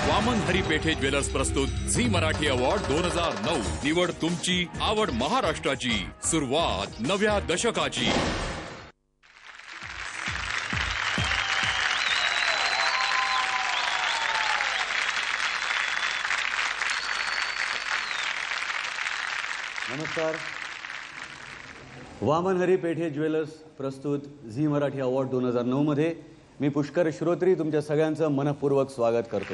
Vaman Hari Pethe jewellers प्रस्तुत Zee Marathi award 2009 निवड तुमची आवड महाराष्ट्राची सुरुवात नव्या दशकाची। नमस्कार। वामन हरी पेठे ज्वेलर्स प्रस्तुत झी मराठी अवॉर्ड 2009 मध्ये मी पुष्कर श्रोत्री तुमच्या सगळ्यांचं मनपूर्वक स्वागत करतो।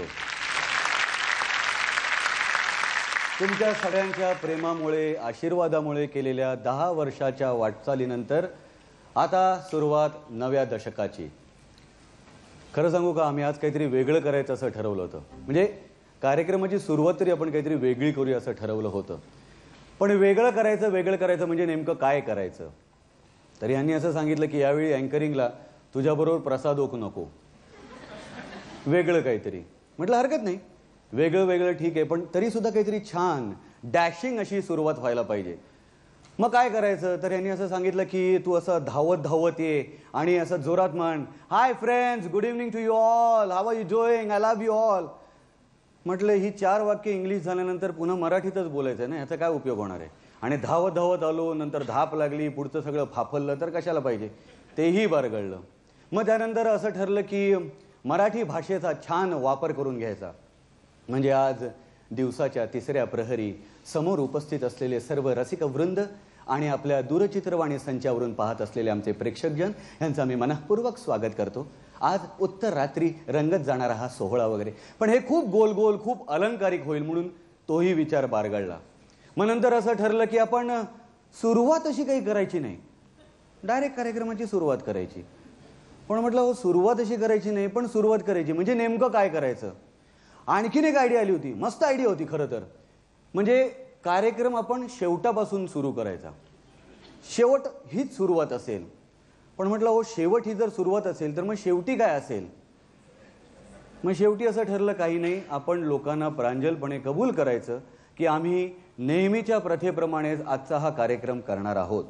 तुमच्या सगळ्यांच्या प्रेमामुळे आशीर्वादामुळे केलेल्या 10 वर्षाच्या वाटचालीनंतर आता सुरुवात नव्या दशकाची। खरं सांगू का, आम्ही आज काहीतरी वेगळं करायचं असं ठरवलं होतं। म्हणजे कार्यक्रमाची सुरुवात तरी आपण काहीतरी वेगळी करूया असं ठरवलं होतं। पण वेगळं करायचं म्हणजे नेमकं काय करायचं? तरी यांनी असं सांगितलं की यावेळी अँकरिंगला तुझ्याबरोबर प्रसाद ओक नको, वेगळं काहीतरी। म्हटलं हरकत नाही, वेगळं ठीक आहे, पण तरी सुद्धा काहीतरी छान डॅशिंग अशी सुरुवात व्हायला पाहिजे। मग काय करायचं? तर यांनी असं सांगितलं की तू असं धावत ये आणि असं जोरात म्हण, hi friends, good evening to you all, how are you doing, I love you all. म्हटलं ही 4 वाक्य इंग्लिश झाल्यानंतर पुन्हा मराठीतच बोलायचं आहे ना, याचा काय उपयोग होणार आहे? आणि धावत आलो, नंतर धाप लागली, पुढचं सगळं फाफललं तर कशाला पाहिजे, तेही बारगळलं। मग त्यानंतर असं ठरलं की मराठी भाषेचा छान वापर करून घ्यायचा। म्हणजे आज दिवसाच्या 3ऱ्या प्रहरी समोर उपस्थित असलेले सर्व रसिक वृंद आणि आपल्या दूरचित्रवाणी संचावरून पाहत असलेले आमचे प्रेक्षकजन यांचं मी मनःपूर्वक स्वागत करतो। आज उत्तर रात्री रंगत जाणारा हा सोहळा वगैरे, पण हे खूप गोल खूप अलंकारिक होईल म्हणून तोही विचार बारगळला। मग नंतर असं ठरलं की आपण सुरुवात अशी काही करायची नाही, डायरेक्ट कार्यक्रमाची सुरुवात करायची। पण म्हटलं हो, सुरुवात अशी करायची नाही, पण सुरुवात करायची म्हणजे नेमकं काय करायचं? आणखीन एक आयडिया आली होती, मस्त आयडिया होती खरं तर। म्हणजे कार्यक्रम आपण शेवटापासून सुरू करायचा, शेवट हीच सुरुवात असेल। पण म्हटलं हो, शेवट ही जर सुरुवात असेल तर मग शेवटी काय असेल? मग शेवटी असं ठरलं काही नाही, आपण लोकांना प्रांजलपणे कबूल करायचं की आम्ही नेहमीच्या प्रथेप्रमाणेच आजचा हा कार्यक्रम करणार आहोत।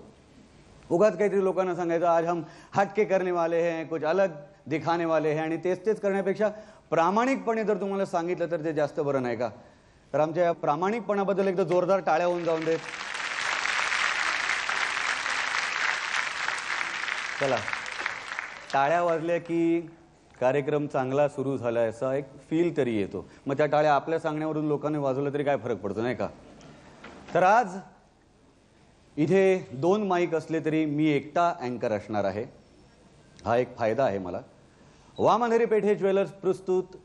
उगाच काहीतरी लोकांना सांगायचं आज हम हटके करने वाले हैं, कुछ अलग दिखाने वाले हैं, आणि तेच करण्यापेक्षा प्रामाणिकपणे जर तुम्हाला सांगितलं तर ते जास्त बरं नाही का? तर आमच्या या प्रामाणिकपणाबद्दल एकदा जोरदार टाळ्या होऊन जाऊन देत। चला, टाळ्या वाजल्या की कार्यक्रम चांगला सुरू झाला असा एक फील तरी येतो। मग त्या टाळ्या आपल्या सांगण्यावरून लोकांनी वाजवलं तरी काय फरक पडतो नाही का? तर आज इथे 2 माईक असले तरी मी एकटा अँकर असणार आहे, हा एक फायदा आहे मला। वामन हरी पेठे ज्वेलर्स प्रस्तुत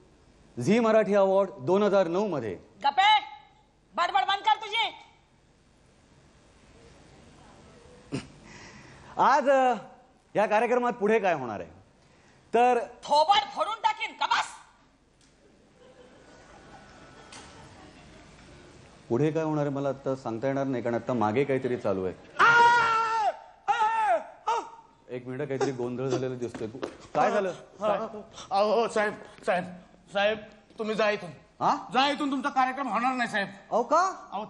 झी मराठी अवॉर्ड 2009 मध्ये गप्पे बडबड बंद कर तुझी। आज या कार्यक्रमात पुढे काय होणार आहे तर थोबड फोडून टाकीन का बस? पुढे काय होणार आहे मला आता सांगता येणार नाही, कारण आता मागे काहीतरी चालू आहे। एक मिनिट, काहीतरी गोंधळ झालेला दिसतोय। काय झालं? अहो साहेब तुम्ही जा इथून, जा इथून, तुमचा कार्यक्रम होणार नाही साहेब। अहो का? अहो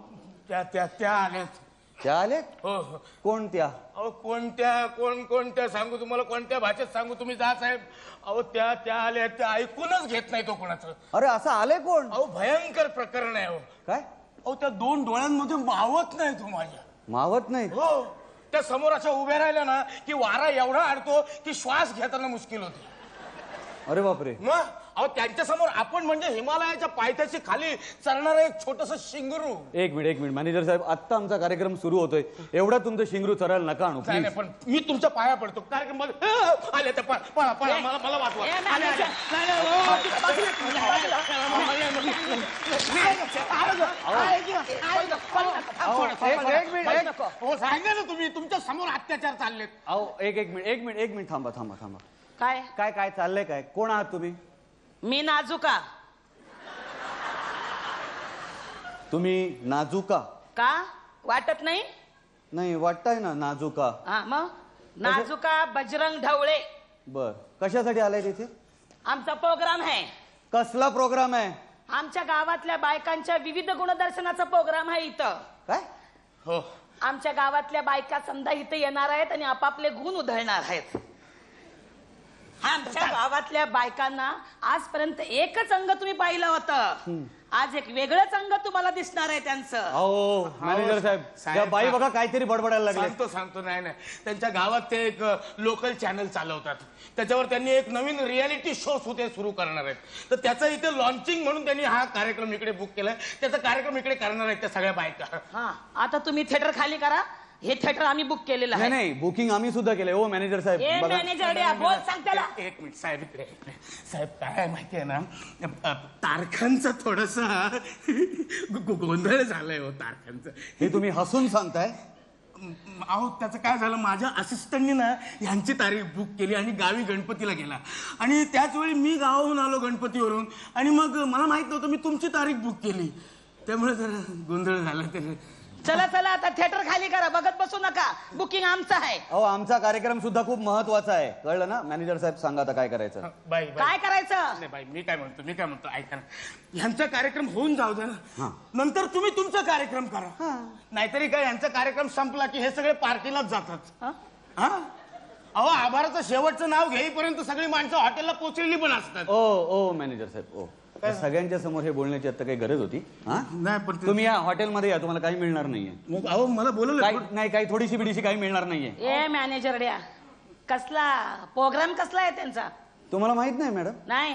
त्या आल्यात। त्या आले? हो कोणत्या? अहो कोणत्या सांगू तुम्हाला, कोणत्या भाषेत सांगू? तुम्ही जा साहेब। अहो त्या आल्या, त्या ऐकूनच घेत नाही तो कोणाचं। अरे असं आले कोण? अहो भयंकर प्रकरण आहे। काय? अहो त्या 2 डोळ्यांमध्ये मावत नाही तो माझ्या। मावत नाही? हो, त्या समोर अशा उभ्या राहिल्या ना की वारा एवढा अडतो की श्वास घेताना मुश्किल होते। अरे बापरे। मग अहो त्यांच्या समोर आपण म्हणजे हिमालयाच्या पायथ्याशी खाली चरणार एक छोटस शिंगरू। एक मिनिट मॅनेजर साहेब, आता आमचा कार्यक्रम सुरू होतोय, एवढा तुमचं शिंगरू चरायला नका आणू नाही, पण मी तुमच्या पाया पडतो। कार्यक्रम आले तर पळा मला वाचवा। सांगा ना तुम्ही, तुमच्या समोर अत्याचार चाललेत। अहो एक मिनिट थांबा। काय काय चाललंय? काय कोण आहात तुम्ही? मी नाजुका। तुम्ही नाजुका? का वाटत नाही? नाही वाटताय ना नाजुका। हा मग नाजुका बजरंग ढवळे। बर, कशासाठी आलाय तिथे? आमचा प्रोग्राम आहे। कसला प्रोग्राम आहे? आमच्या गावातल्या बायकांच्या विविध गुणदर्शनाचा प्रोग्राम आहे इथं। काय? हो, आमच्या गावातल्या बायका समजा इथे येणार आहेत आणि आपापले गुण उधळणार आहेत। आमच्या गावातल्या बायकांना आजपर्यंत एकच अंग तुम्ही पाहिलं होतं, आज एक वेगळंच अंग तुम्हाला दिसणार आहे त्यांचं. अहो मॅनेजर साहेब, साहेब, त्या बाई बघा काहीतरी बडबडायला लागले. सांगतो नाही त्यांच्या गावात ते एक लोकल चॅनल चालवतात, त्याच्यावर त्यांनी एक नवीन रियालिटी शो सुरू करणार आहेत. तर त्याचं इथे लॉन्चिंग म्हणून त्यांनी हा कार्यक्रम इकडे बुक केलाय. त्याचा कार्यक्रम इकडे करणार आहेत त्या सगळ्या बायका. हा, आता तुम्ही थिएटर खाली करा. हे थिएटर आम्ही बुक केलेलं नाही आहे. नाही, बुकिंग आम्ही सुद्धा केलंय. हो मॅनेजर ए साहेब बघा. मॅनेजर बोल, सांग त्याला. एक मिनिट साहेब, इकडे साहेब, काय आहे माहितीये ना, तारखांचं थोडस गोंधळ झालंय हो तारखांचं. हे तुम्ही हसून सांगताय? अहो त्याचं काय झालं, माझ्या असिस्टंटनी ना ह्यांची तारीख बुक केली आणि गावी गणपतीला गेला, आणि त्याच वेळी मी गावाहून आलो गणपतीवरून, आणि मग मला माहित नव्हतं मी तुमची तारीख बुक केली, त्यामुळे जरा गोंधळ झाला. तर चला चला, आता थिएटर खाली करा, बघत बसू नका. बुकिंग आमचं आहे. अहो आमचा कार्यक्रम सुद्धा खूप महत्वाचा आहे, कळलं ना? मॅनेजर साहेब सांगा आता काय करायचं. बाई काय करायचं? नाही बाई, मी काय म्हणतो ऐका ना, ह्यांचा कार्यक्रम होऊन जाऊ द्या हा. ना, नंतर तुम्ही तुमचा कार्यक्रम करा. नाहीतरी काय, ह्यांचा कार्यक्रम संपला की हे सगळे पार्टीलाच जातात. हा, अहो आभाराचं शेवटचं नाव घेईपर्यंत सगळी माणसं हॉटेलला पोचलेली पण असतात. ओ मॅनेजर साहेब, ओ सगळ्यांच्या समोर हे बोलण्याची आता काही गरज होती? हा, नाही पण तुम्ही या हॉटेलमध्ये या, तुम्हाला काही मिळणार नाहीये. मग अहो मला बोलवलं काही नाही, काही थोडीशी बिडीशी काही मिळणार नाहीये. ए मॅनेजर द्या, कसला प्रोग्राम कसला आहे त्यांचा? तुम्हाला माहित नाही मॅडम? नाही.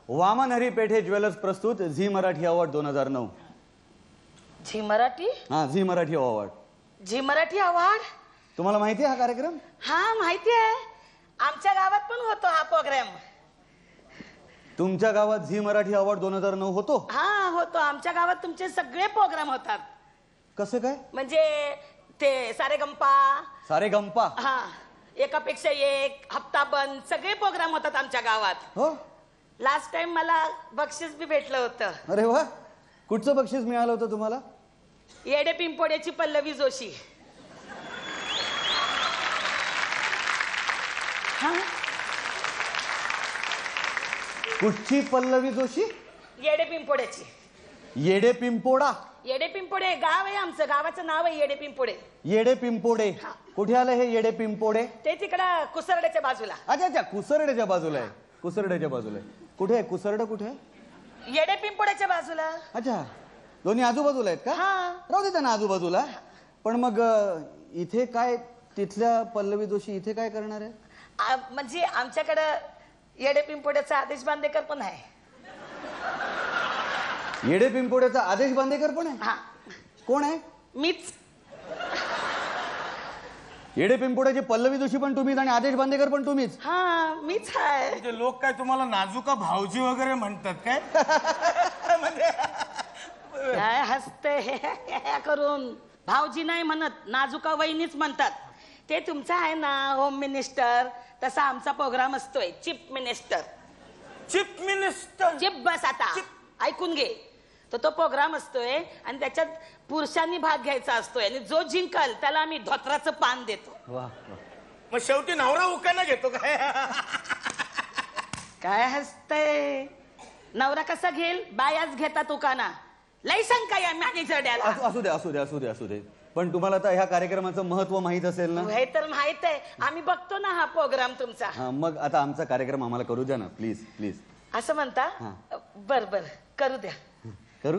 वामन हरी पेठे ज्वेलर्स प्रस्तुत झी मराठी अवॉर्ड 2009. झी मराठी? हा, झी मराठी अवॉर्ड. झी मराठी अवॉर्ड? तुम्हाला माहिती आहे हा कार्यक्रम? हा माहिती आहे, आमच्या गावात पण होतो हा प्रोग्राम. तुमच्या गावात झी मराठी अवॉर्ड 2009 होतो? हा होतो, आमच्या गावात तुमचे सगळे प्रोग्राम होतात. कसं काय? म्हणजे ते सारेगंपा, सारेगंपा, हा एकापेक्षा एक, हप्ता बंद, सगळे प्रोग्राम होतात आमच्या गावात. हो. लास्ट टाइम मला बक्षीस बी भेटलं होतं. अरे वा, कुठचं बक्षीस मिळालं होतं तुम्हाला? येडे पिंपोड्याची पल्लवी जोशी. हा, कुठची पल्लवी जोशी? येडे पिंपोड्याची. येडे पिंपोडा? येडे पिंपोडे गाव आहे आमचं, गावाचं नाव आहे येडे पिंपोडे. येडे पिंपोडे? हा. कुठे आलं हे येडे पिंपोडे? ते तिकडं कुसरड्याच्या बाजूला. अच्छा अच्छा, कुसरड्याच्या बाजूला आहे. कुसरड्याच्या बाजूला आहे. कुठे आहे कुसरड? कुठे आहे? येडे पिंपोड्याच्या बाजूला. अच्छा, दोन्ही आजूबाजूला आहेत का? हा. राहू दे त्यांना आजूबाजूला. पण मग इथे काय, तिथल्या पल्लवी जोशी इथे काय करणार आहे? म्हणजे आमच्याकडं येडे पिंपोड्याचा आदेश बांदेकर पण आहे. येडे पिंपोड्याचा आदेश बांदेकर पण आहे? हा, कोण आहे? मीच. येडे पिंपोड्याची पल्लवी जोशी पण तुम्हीच आणि आदेश बांदेकर पण तुम्हीच? हा मीच आहे. म्हणजे लोक काय तुम्हाला नाजुका भाऊजी वगैरे म्हणतात काय? म्हणजे काय हसते करून? भाऊजी नाही म्हणत, नाजुका वहिनीच म्हणतात. ते तुमचं आहे ना होम मिनिस्टर, तसा आमचा प्रोग्राम असतोय chief minister. Chief minister? Chief बस, आता ऐकून घे. तो प्रोग्राम असतोय आणि त्याच्यात पुरुषांनी भाग घ्यायचा असतोय, आणि जो जिंकल त्याला आम्ही धोत्राचं पान देतो. वा. मग शेवटी नवरा उकाना घेतो काय? काय हसतय? नवरा कसा घेईल? बायाच घेतात उकाना. लई शंका या मॅनेजर द्याला. असू दे असू दे असू दे असू दे. पण तुम्हाला आता ह्या कार्यक्रमाचं महत्व माहित असेल ना? हे तर माहित आहे, आम्ही बघतो ना हा प्रोग्राम तुमचा. हा, मग आता आमचा कार्यक्रम आम्हाला करू द्या ना, प्लीज प्लीज. असं म्हणता? हा. बर बर, करू द्या. करू?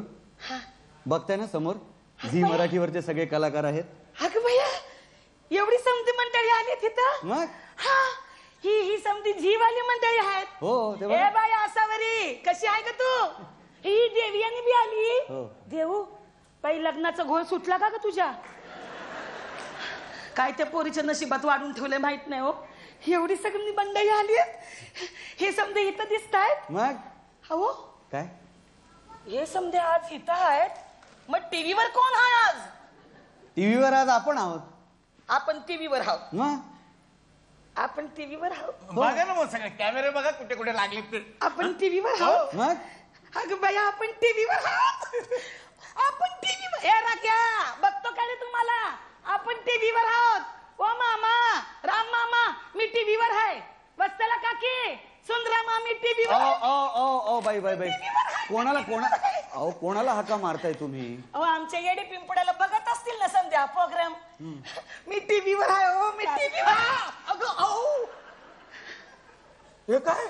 हा. बघताय ना समोर झी मराठीवरचे सगळे कलाकार आहेत. अगं भैया, एवढी समधी मंडळी आली तिथं? मग हा, ही समधी झीवाली मंडळी आहेत. हो, ते बघा. ए बाई आसावरी, कशी आहे का तू? ही देवियानी बी आली. हो. देऊ, बाई लग्नाचा घोळ सुटला का ग तुझ्या? काय त्या पोरीच्या नशिबात वाढून ठेवले माहित नाही हो. एवढी सगळी मंडळी आली आहेत. हे समजे इथं दिसत आहेत. मग हो, काय? हे समजे आज इथं आहेत. मग टीव्हीवर कोण आहे आज? टीव्हीवर आज आपण आहोत. आपण टीव्हीवर आहोत. मग आपण टीव्हीवर आहोत. बघा ना मग सगळे कॅमेरे बघा कुठे कुठे लागले ते. आपण टीव्हीवर आहोत. मग अगं बाया, आपण टीव्हीवर आहोत. आपण टीव्हीवर. ए राख्या, बघतो का रे तुम्हाला? आपण टीव्हीवर आहोत. ओ मामा, राम मामा, मी टीव्हीवर आहे. वत्सला काकी, सुंदरा मामी टीव्हीवर आहे. ओ बाई बाई बाई, कोणाला हाका मारताय तुम्ही? अहो, आमच्या येडे पिंपड्याला बघत असतील ना संध्या प्रोग्राम. मी टीव्हीवर आहे. हो, मी टीव्हीवर. अगं अहो, हे काय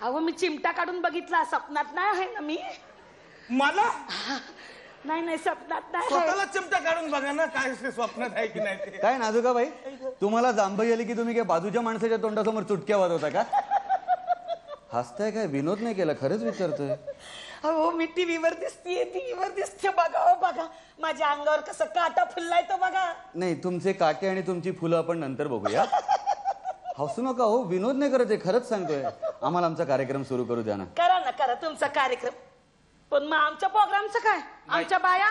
अहो मी चिमटा काढून बघितला, स्वप्नात नाही आहे ना मी. मला नाही स्वप्नात नाही आहे. स्वतःला चिमटा काढून बघा ना, काय स्वप्नात आहे की नाही ते. काय नाजुका बाई, तुम्हाला जांभई आली की तुम्ही काय बाजूच्या माणसाच्या तोंडासमोर चुटक्या वाजवता का? हसताय काय? विनोद नाही केला, खरंच विचारतोय. अहो मी टीव्हीवर दिसते बघा. हो बघा माझ्या अंगावर कसं काटा फुललाय तो बघा. नाही, तुमचे काटे आणि तुमची फुलं आपण नंतर बघूया. हसू नका हो, विनोद नाही करत आहे, खरंच सांगतोय. आम्हाला आमचा कार्यक्रम सुरू करू द्या ना. करा तुमचा कार्यक्रम. पण मग आमच्या प्रोग्रामचं काय? आमच्या बाया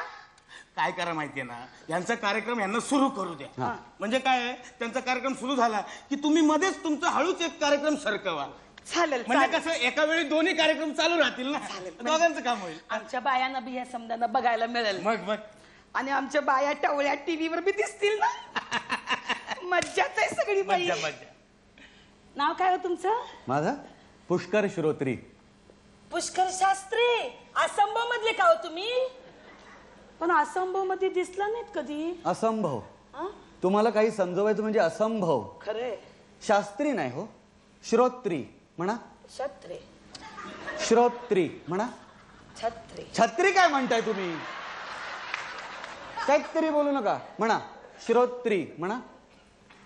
काय करा माहितीये ना, यांचा कार्यक्रम यांना सुरू करू द्या. म्हणजे काय आहे, त्यांचा कार्यक्रम सुरू झाला की तुम्ही मध्येच तुमचा हळूच एक कार्यक्रम सरकवा. चालेल. म्हणजे कसं एका वेळी दोन्ही कार्यक्रम चालू राहतील ना, दोघांचं काम होईल. आमच्या बायांना बी या समजांना बघायला मिळेल. मग आणि आमच्या बाया टवळ्या टीव्हीवर बी दिसतील ना. मज्जाच आहे सगळी बाई. मज्जा. नाव काय हो तुमचं? माझा पुष्कर श्रोत्री. पुष्कर शास्त्री. असंभव मधले का हो तुम्ही? पण असंभव मध्ये दिसला नाहीत कधी. असंभव? तुम्हाला काही समजवायचं म्हणजे असंभव. खरे. शास्त्री नाही हो, श्रोत्री म्हणा. छत्री. श्रोत्री म्हणा. छत्री. छत्री काय म्हणताय तुम्ही? काहीतरी बोलू नका, म्हणा श्रोत्री म्हणा.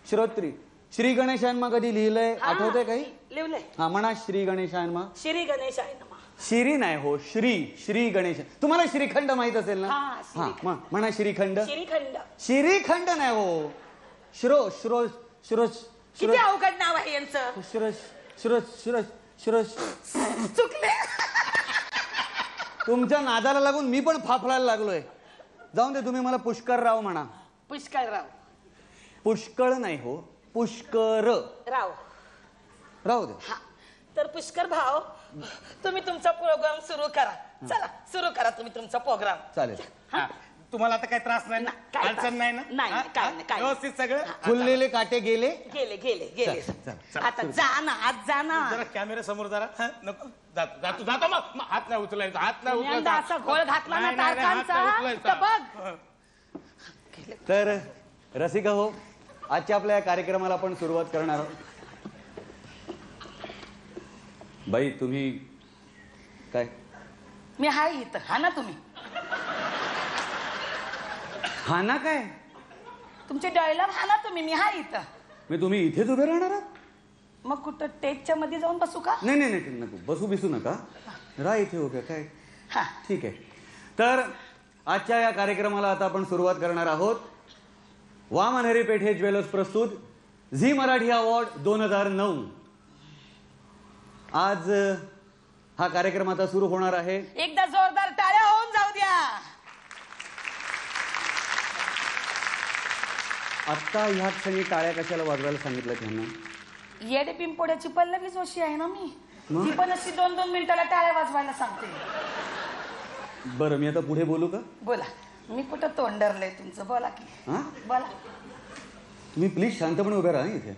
श्रोत्री. श्री गणेशायनमा कधी लिहिलंय, आठवतंय काही? लिवलंय. हा म्हणा, श्री गणेशायनमा. श्री गणेश आहे ना. श्री नाही हो, श्री गणेश. तुम्हाला श्रीखंड माहित असेल ना? हा, श्रीखंड. म्हणा श्रीखंड. श्रीखंड. श्रीखंड नाही हो, श्रो श्रो श्रो किती अवघड नाव आहे यांचं. श्रो श्रो श्रो श्रो. चुकले. तुमच्या नादाला लागून मी पण फाफलायला लागलोय. जाऊन दे, तुम्ही मला पुष्करराव म्हणा. पुष्कळराव. पुष्कळ नाही हो, पुष्कर राव. राहू दे. हा तर पुष्कर भाऊ, तुम्ही तुमचा प्रोग्राम सुरू करा. चला सुरू करा तुम्ही तुमचा प्रोग्राम. चालेल. हा. तुम्हाला आता काही त्रास नाही ना, काय अडचण नाही ना? नाही, हा? काय नाही, काय नाही. व्यवस्थित सगळं. फुललेले काटे गेले. गेले. चल. आता जा ना, आज जा ना. जरा कॅमेरा समोर जरा. हा, नको जातो मग हात नाही उचलायचा, हात नाही यंदा उचलायचा. असा घोळ घातला ना नाही, नाही, नाही, हात नाही तारखांचा तर उचलायचा. बघ. तर रसिका हो, आजच्या आपल्या या कार्यक्रमाला आपण सुरुवात करणार आहोत. बाई तुम्ही काय? मी हाय इथं. हा ना तुम्ही. हा ना काय? तुमचे डायलॉग हा ना तुम्ही. मी हाय इथं. मी तुम्ही इथेच उभे राहणार आहात? मग कुठं टेजच्या मध्ये जाऊन बसू का? नाही नको, बसू बिसू नका, राहा इथे उभे. काय? हा. ठीक आहे. तर आजच्या या कार्यक्रमाला आता आपण सुरुवात करणार आहोत. वामन पेठे ज्वेलर्स प्रस्तुत झी मराठी अवॉर्ड 2009. आज हा कार्यक्रम आता सुरू होणार आहे. एकदा जोरदार टाळ्या होऊन जाऊ द्या. आत्ता ह्या क्षणी टाळ्या कशाला वाजवायला सांगितलं त्यांना? येडे पिंपोड्याची पल्लवी जोशी आहे ना मी. मग? ती पण अशी 2-2 मिनिटाला टाळ्या वाजवायला सांगते. बरं, मी आता पुढे बोलू का? बोला. मी कुठं तोंडरलंय तुमचं. बोला की. हा, बोला. तुम्ही प्लीज शांतपणे उभे राहा इथे.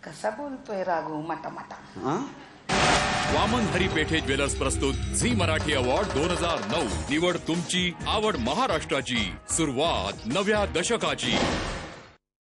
कसा बोलतोय राघू माटा. हा, वामन हरिपेठे ज्वेलर्स प्रस्तुत झी मराठी अवॉर्ड 2009. निवड तुमची, आवड महाराष्ट्राची. सुरुवात नव्या दशकाची.